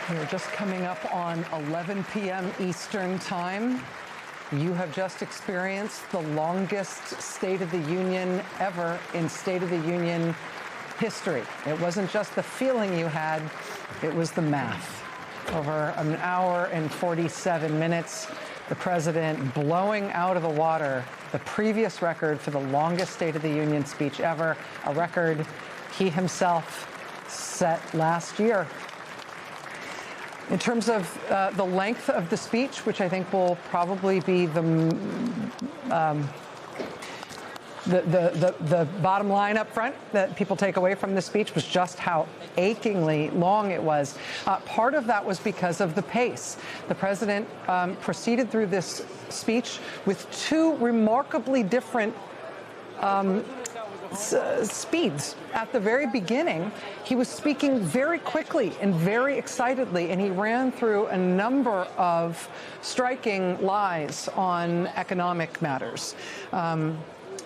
We're just coming up on 11 p.m. Eastern Time. You have just experienced the longest State of the Union ever in State of the Union history. It wasn't just the feeling you had, it was the math. Over an hour and 47 minutes, the president blowing out of the water the previous record for the longest State of the Union speech ever, a record he himself set last year. In terms of the length of the speech, which I think will probably be the bottom line up front that people take away from this speech, was just how achingly long it was. Part of that was because of the pace. The president proceeded through this speech with two remarkably different speeds. At the very beginning, he was speaking very quickly and very excitedly, and he ran through a number of striking lies on economic matters.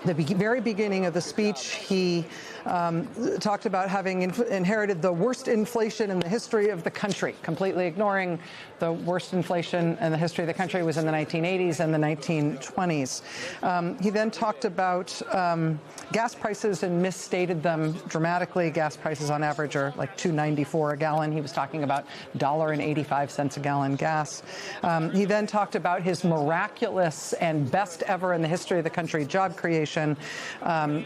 The very beginning of the speech, he talked about having inherited the worst inflation in the history of the country, completely ignoring the worst inflation in the history of the country was in the 1980s and the 1920s. He then talked about gas prices and misstated them dramatically. Gas prices on average are like $2.94 a gallon. He was talking about $1.85 a gallon gas. He then talked about his miraculous and best ever in the history of the country job creation.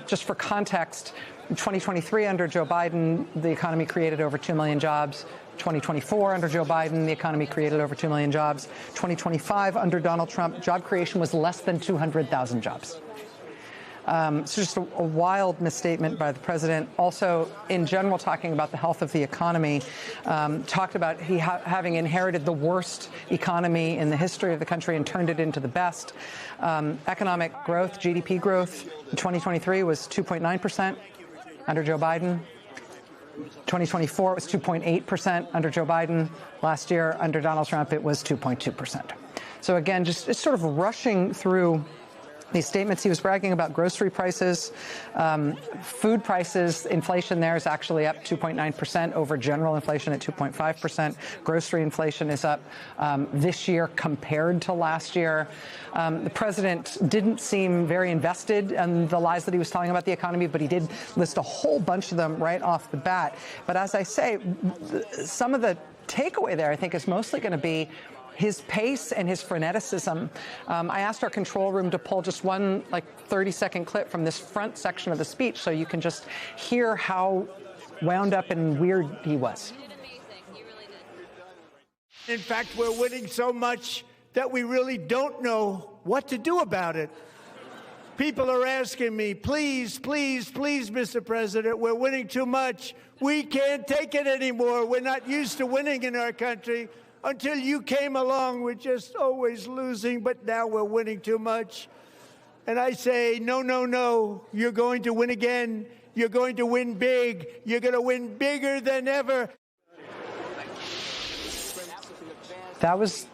Just for context, in 2023, under Joe Biden, the economy created over 2 million jobs. 2024, under Joe Biden, the economy created over 2 million jobs. 2025, under Donald Trump, job creation was less than 200,000 jobs. So just a wild misstatement by the president. Also, in general, talking about the health of the economy, talked about having inherited the worst economy in the history of the country and turned it into the best. Economic growth, GDP growth in 2023 was 2.9% under Joe Biden. 2024, it was 2.8% under Joe Biden. Last year, under Donald Trump, it was 2.2%. So again, just sort of rushing through these statements. He was bragging about grocery prices, food prices. Inflation there is actually up 2.9% over general inflation at 2.5%. Grocery inflation is up this year compared to last year. The president didn't seem very invested in the lies that he was telling about the economy, but he did list a whole bunch of them right off the bat. But as I say, some of the takeaway there, I think, is mostly going to be his pace and his freneticism. I asked our control room to pull just one 30-second clip from this front section of the speech so you can just hear how wound up and weird he was. In fact, we're winning so much that we really don't know what to do about it. People are asking me, please, please, please, Mr. President, we're winning too much. We can't take it anymore. We're not used to winning in our country. Until you came along, we're just always losing, but now we're winning too much. And I say, no, no, no, you're going to win again. You're going to win big. You're going to win bigger than ever. That was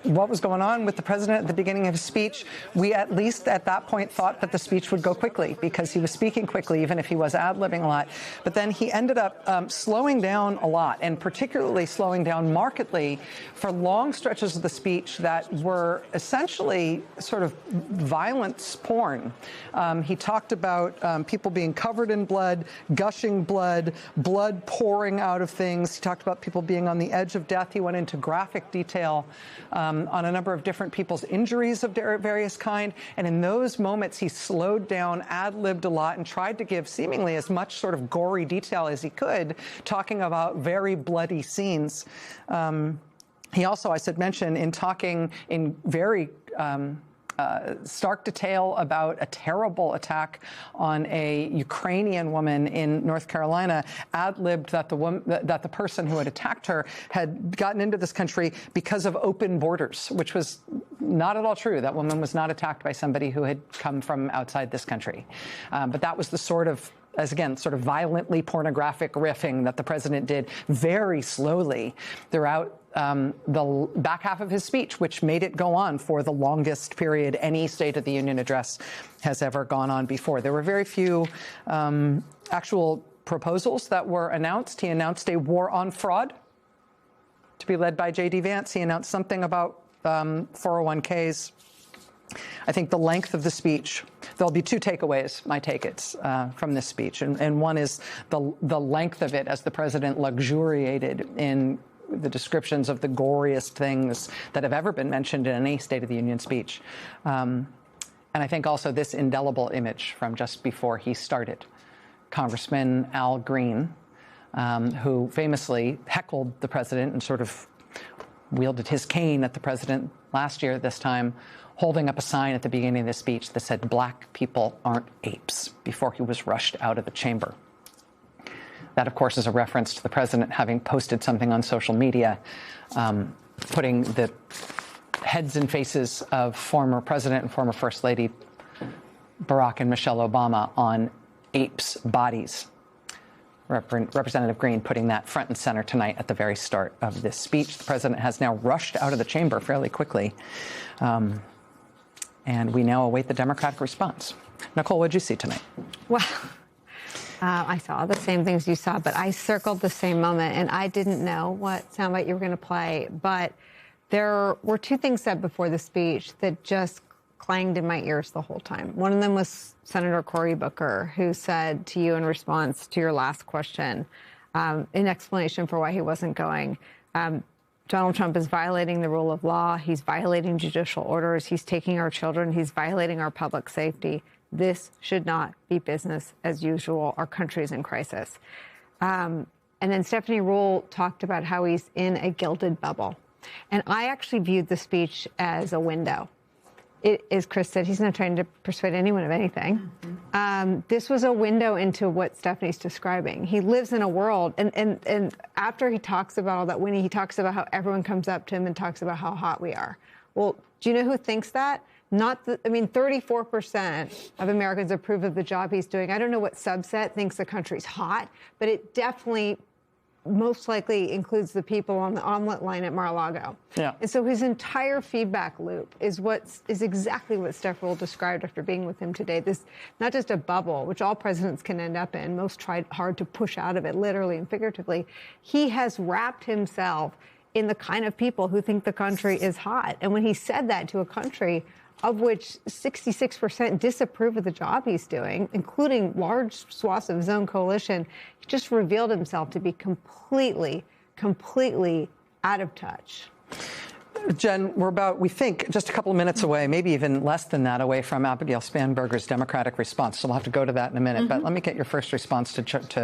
what was going on with the president at the beginning of his speech. We at least at that point thought that the speech would go quickly because he was speaking quickly, even if he was ad-libbing a lot. But then he ended up slowing down a lot, and particularly slowing down markedly for long stretches of the speech that were essentially sort of violence porn. He talked about people being covered in blood, gushing blood, blood pouring out of things. He talked about people being on the edge of death. He went into graphic detail on a number of different people's injuries of various kind. And in those moments, he slowed down, ad-libbed a lot, and tried to give seemingly as much sort of gory detail as he could, talking about very bloody scenes. He also, I should mention, in talking in very stark detail about a terrible attack on a Ukrainian woman in North Carolina, ad-libbed that the person who had attacked her had gotten into this country because of open borders, which was not at all true. That woman was not attacked by somebody who had come from outside this country. But that was the sort of, as again, sort of violently pornographic riffing that the president did very slowly throughout the back half of his speech, which made it go on for the longest period any State of the Union address has ever gone on before. There were very few actual proposals that were announced. He announced a war on fraud. to be led by J.D. Vance. He announced something about 401ks. I think the length of the speech, there'll be two takeaways, my take it's, from this speech. And one is the length of it as the president luxuriated in the descriptions of the goriest things that have ever been mentioned in any State of the Union speech. And I think also this indelible image from just before he started. Congressman Al Green, who famously heckled the president and sort of wielded his cane at the president last year, this time holding up a sign at the beginning of the speech that said, "Black people aren't apes," before he was rushed out of the chamber. That, of course, is a reference to the president having posted something on social media, putting the heads and faces of former president and former First Lady Barack and Michelle Obama on apes' bodies. Representative Green putting that front and center tonight at the very start of this speech. The president has now rushed out of the chamber fairly quickly, and we now await the Democratic response. Nicole, what did you see tonight? Well, I saw the same things you saw, but I circled the same moment, and I didn't know what soundbite you were going to play. But there were two things said before the speech that just clanged in my ears the whole time. One of them was Senator Cory Booker, who said to you in response to your last question, in explanation for why he wasn't going, Donald Trump is violating the rule of law. He's violating judicial orders. He's taking our children. He's violating our public safety. This should not be business as usual. Our country is in crisis. And then Stephanie Ruhle talked about how he's in a gilded bubble. And I actually viewed the speech as a window. As Chris said, he's not trying to persuade anyone of anything. This was a window into what Stephanie's describing. He lives in a world, and after he talks about all that winning, he talks about how everyone comes up to him and talks about how hot we are. Well, do you know who thinks that? 34% of Americans approve of the job he's doing. I don't know what subset thinks the country's hot, but it definitely most likely includes the people on the omelet line at Mar-a-Lago. Yeah. And so his entire feedback loop is exactly what Steph Ruhle described after being with him today. This, not just a bubble, which all presidents can end up in. Most tried hard to push out of it, literally and figuratively. He has wrapped himself in the kind of people who think the country is hot. And when he said that to a country of which 66% disapprove of the job he's doing, including large swaths of his own coalition, he just revealed himself to be completely out of touch. Jen, we think, just a couple of minutes away, maybe even less than that, away from Abigail Spanberger's Democratic response. So we'll have to go to that in a minute. But let me get your first response to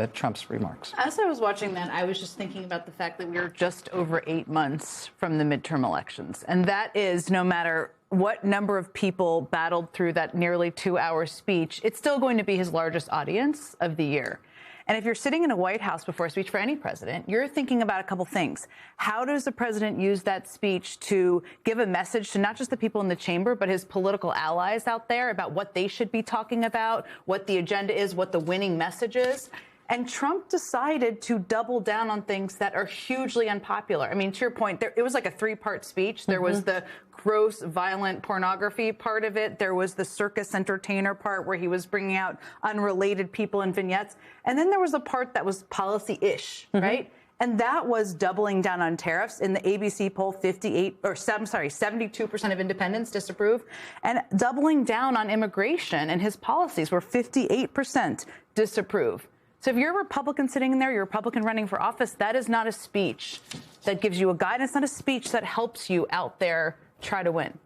Trump's remarks. As I was watching that, I was just thinking about the fact that we are just over 8 months from the midterm elections. And that is, no matter what number of people battled through that nearly 2-hour speech, it's still going to be his largest audience of the year. And if you're sitting in a White House before a speech for any president, you're thinking about a couple things. How does the president use that speech to give a message to not just the people in the chamber, but his political allies out there about what they should be talking about, what the agenda is, what the winning message is? And Trump decided to double down on things that are hugely unpopular. I mean, to your point, it was like a 3-part speech. There was the gross, violent pornography part of it. There was the circus entertainer part where he was bringing out unrelated people in vignettes. And then there was a part that was policy-ish, right? And that was doubling down on tariffs. In the ABC poll, 72% of independents disapprove. And doubling down on immigration and his policies, where 58% disapprove. So if you're a Republican sitting in there, you're a Republican running for office, that is not a speech that gives you a guidance, not a speech that helps you out there try to win.